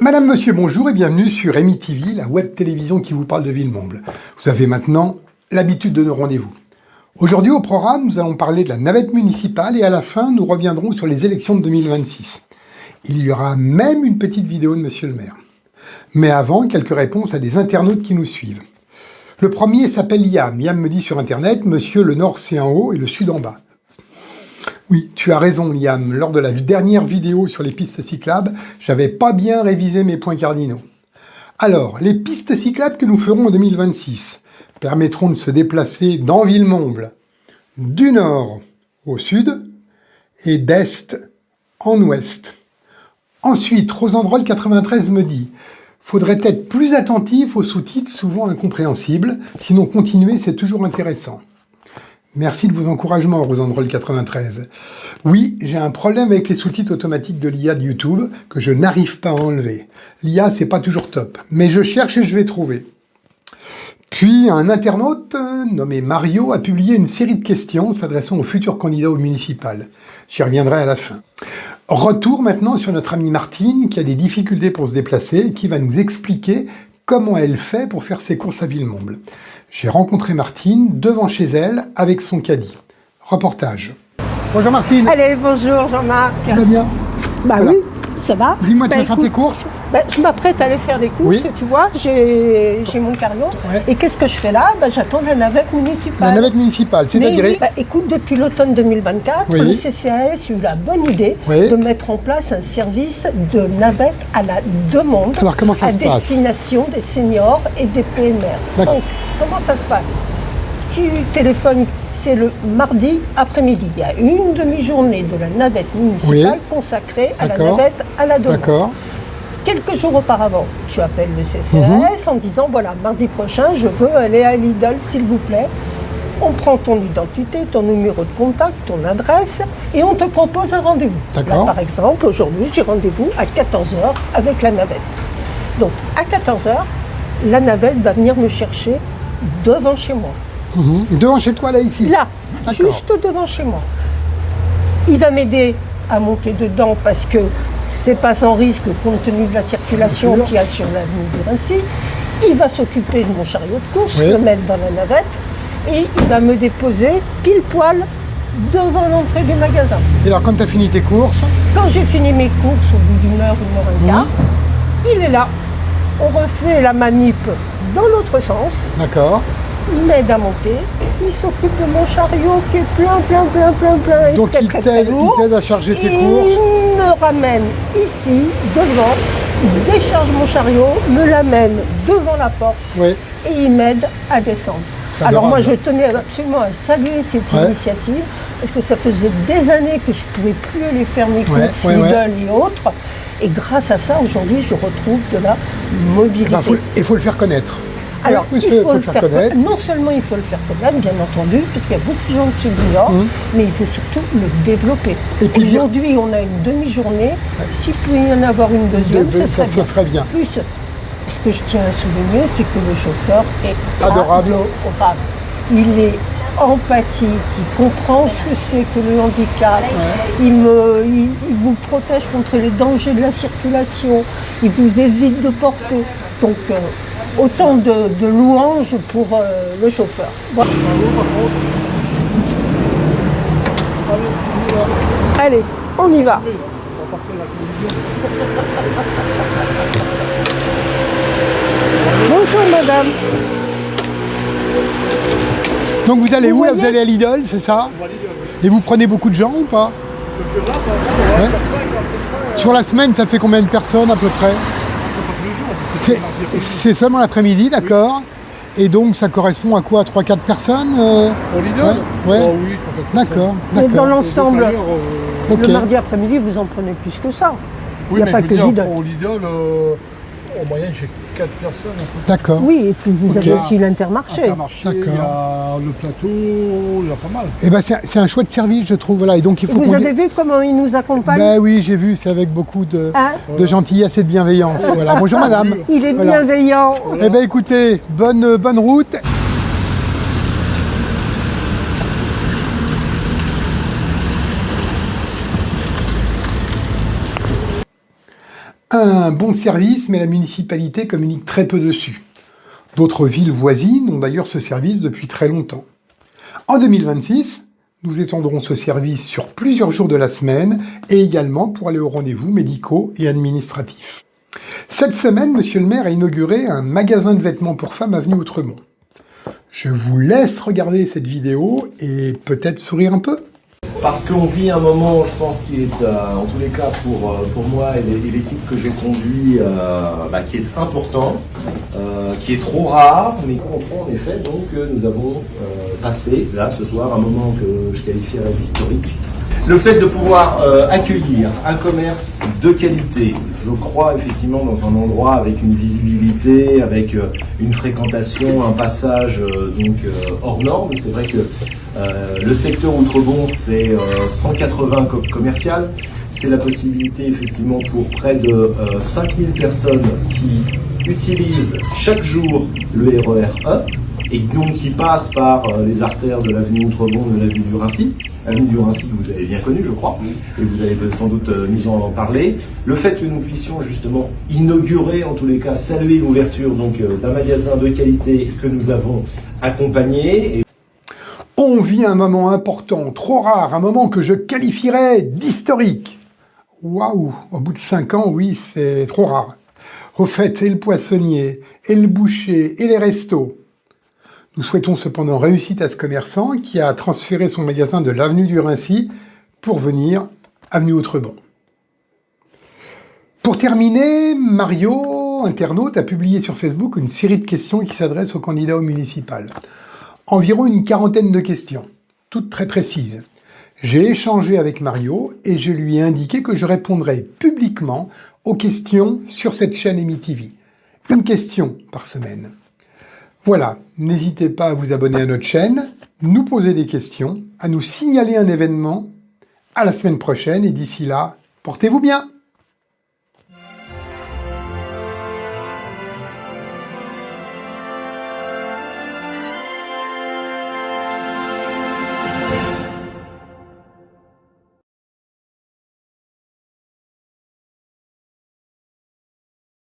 Madame, monsieur, bonjour et bienvenue sur Rémi TV, la web télévision qui vous parle de Villemomble. Vous avez maintenant l'habitude de nos rendez-vous. Aujourd'hui au programme, nous allons parler de la navette municipale et à la fin, nous reviendrons sur les élections de 2026. Il y aura même une petite vidéo de monsieur le maire. Mais avant, quelques réponses à des internautes qui nous suivent. Le premier s'appelle Yam. Yam me dit sur internet, monsieur, le nord c'est en haut et le sud en bas. Oui, tu as raison, Liam. Lors de la dernière vidéo sur les pistes cyclables, j'avais pas bien révisé mes points cardinaux. Alors, les pistes cyclables que nous ferons en 2026 permettront de se déplacer dans Villemomble, du nord au sud et d'est en ouest. Ensuite, Rosandrol 93 me dit « Faudrait être plus attentif aux sous-titres souvent incompréhensibles, sinon continuer, c'est toujours intéressant. » Merci de vos encouragements, Rosandrol 93. Oui, j'ai un problème avec les sous-titres automatiques de l'IA de YouTube que je n'arrive pas à enlever. L'IA, c'est pas toujours top, mais je cherche et je vais trouver. Puis, un internaute nommé Mario a publié une série de questions s'adressant aux futurs candidats au municipal. J'y reviendrai à la fin. Retour maintenant sur notre amie Martine qui a des difficultés pour se déplacer et qui va nous expliquer comment elle fait pour faire ses courses à Villemomble. J'ai rencontré Martine devant chez elle avec son caddie. Reportage. Bonjour Martine. Allez, bonjour Jean-Marc. Tu vas bien? Bah voilà. Oui, ça va. Dis-moi, tu vas faire tes courses? Je m'apprête à aller faire des courses, Oui. tu vois, j'ai mon carriot. Ouais. Et qu'est-ce que je fais là? J'attends la navette municipale. La navette municipale, c'est-à-dire... Écoute, depuis l'automne 2024, Oui. le CCAS a eu la bonne idée Oui. de mettre en place un service de navette à la demande. Alors, comment ça à se passe? destination des seniors et des PMR. D'accord. Donc, comment ça se passe? Tu téléphones, c'est le mardi après-midi. Il y a une demi-journée de la navette municipale consacrée à la navette à la demande. D'accord. Quelques jours auparavant, tu appelles le CCAS en disant, voilà, mardi prochain, je veux aller à Lidl, s'il vous plaît. On prend ton identité, ton numéro de contact, ton adresse, et on te propose un rendez-vous. Là, par exemple, aujourd'hui, j'ai rendez-vous à 14h avec la navette. Donc, à 14h, la navette va venir me chercher devant chez moi. Devant chez toi, là, ici? Là, juste devant chez moi. Il va m'aider à monter dedans parce que c'est pas sans risque compte tenu de la circulation qu'il y a sur l'avenue de Vinci. Il va s'occuper de mon chariot de course, le mettre dans la navette et il va me déposer pile poil devant l'entrée du magasin. Et alors, quand tu as fini tes courses? Quand j'ai fini mes courses au bout d'une heure et quart, il est là. On refait la manip dans l'autre sens. D'accord. Il m'aide à monter, il s'occupe de mon chariot qui est plein, donc et très lourd. Il t'aide à charger tes courses. Il me ramène ici, devant, il décharge mon chariot, me l'amène devant la porte et il m'aide à descendre. Alors moi je tenais absolument à saluer cette initiative parce que ça faisait des années que je ne pouvais plus aller faire mes courses, Lidl et autres. Et grâce à ça, aujourd'hui, je retrouve de la mobilité. Il faut le faire connaître. Alors, il faut le faire connaître. Non seulement il faut le faire connaître, bien entendu, parce qu'il y a beaucoup de gens qui l'ignorent, mais il faut surtout le développer. Aujourd'hui, on a une demi-journée. S'il pouvait y en avoir une deuxième, ce serait bien. Plus, ce que je tiens à souligner, c'est que le chauffeur est adorable. Il est empathique, il comprend ce que c'est que le handicap, il vous protège contre les dangers de la circulation, il vous évite de porter. Donc, autant de louanges pour le chauffeur. Voilà. Allez, on y va. Bonjour madame. Donc vous allez où là? Vous allez à Lidl, c'est ça? Et vous prenez beaucoup de gens ou pas? Sur la semaine, ça fait combien de personnes à peu près? C'est seulement l'après-midi, d'accord. Et donc ça correspond à quoi? 3-4 personnes Au Lidl? Oui, d'accord. Mais dans l'ensemble, le mardi après-midi, vous en prenez plus que ça. Oui, il n'y a pas que Lidl. Au Lidl, en moyenne, j'ai 4 personnes. D'accord. Oui, et puis vous avez aussi l'Intermarché. Il y a le plateau, il y a pas mal. Et ben c'est un chouette service, je trouve. Voilà. Et donc, il faut vous avez vu comment il nous accompagne? Ben oui, j'ai vu, c'est avec beaucoup de gentillesse et de bienveillance. Voilà. Bonjour madame. Il est bienveillant. Eh bien écoutez, bonne route. Un bon service, mais la municipalité communique très peu dessus. D'autres villes voisines ont d'ailleurs ce service depuis très longtemps. En 2026, nous étendrons ce service sur plusieurs jours de la semaine et également pour aller aux rendez-vous médicaux et administratifs. Cette semaine, Monsieur le maire a inauguré un magasin de vêtements pour femmes avenue Outremont. Je vous laisse regarder cette vidéo et peut-être sourire un peu. Parce qu'on vit un moment, je pense, qui est, en tous les cas, pour moi et l'équipe que je conduis, qui est important, qui est trop rare, mais en effet, donc, nous avons passé, là, ce soir, un moment que je qualifierais d'historique. Le fait de pouvoir accueillir un commerce de qualité, je crois effectivement dans un endroit avec une visibilité, avec une fréquentation, un passage hors norme. C'est vrai que le secteur Outremont, c'est 180 commerciales. C'est la possibilité effectivement pour près de 5000 personnes qui utilisent chaque jour le RER1 et donc qui passent par les artères de l'avenue Outremont, de l'avenue du Raincy. L'avenue du Raincy que vous avez bien connue, je crois, et vous allez sans doute nous en parler. Le fait que nous puissions justement inaugurer, en tous les cas, saluer l'ouverture d'un magasin de qualité que nous avons accompagné. On vit un moment important, trop rare, un moment que je qualifierais d'historique. Waouh, au bout de 5 ans, oui, c'est trop rare. Au fait, et le poissonnier, et le boucher, et les restos. Nous souhaitons cependant réussite à ce commerçant qui a transféré son magasin de l'avenue du Raincy pour venir avenue Outremont. Pour terminer, Mario, internaute, a publié sur Facebook une série de questions qui s'adressent aux candidats au municipal. Environ une quarantaine de questions, toutes très précises. J'ai échangé avec Mario et je lui ai indiqué que je répondrais publiquement aux questions sur cette chaîne EMI-TV. Une question par semaine. Voilà, n'hésitez pas à vous abonner à notre chaîne, nous poser des questions, à nous signaler un événement. À la semaine prochaine et d'ici là, portez-vous bien!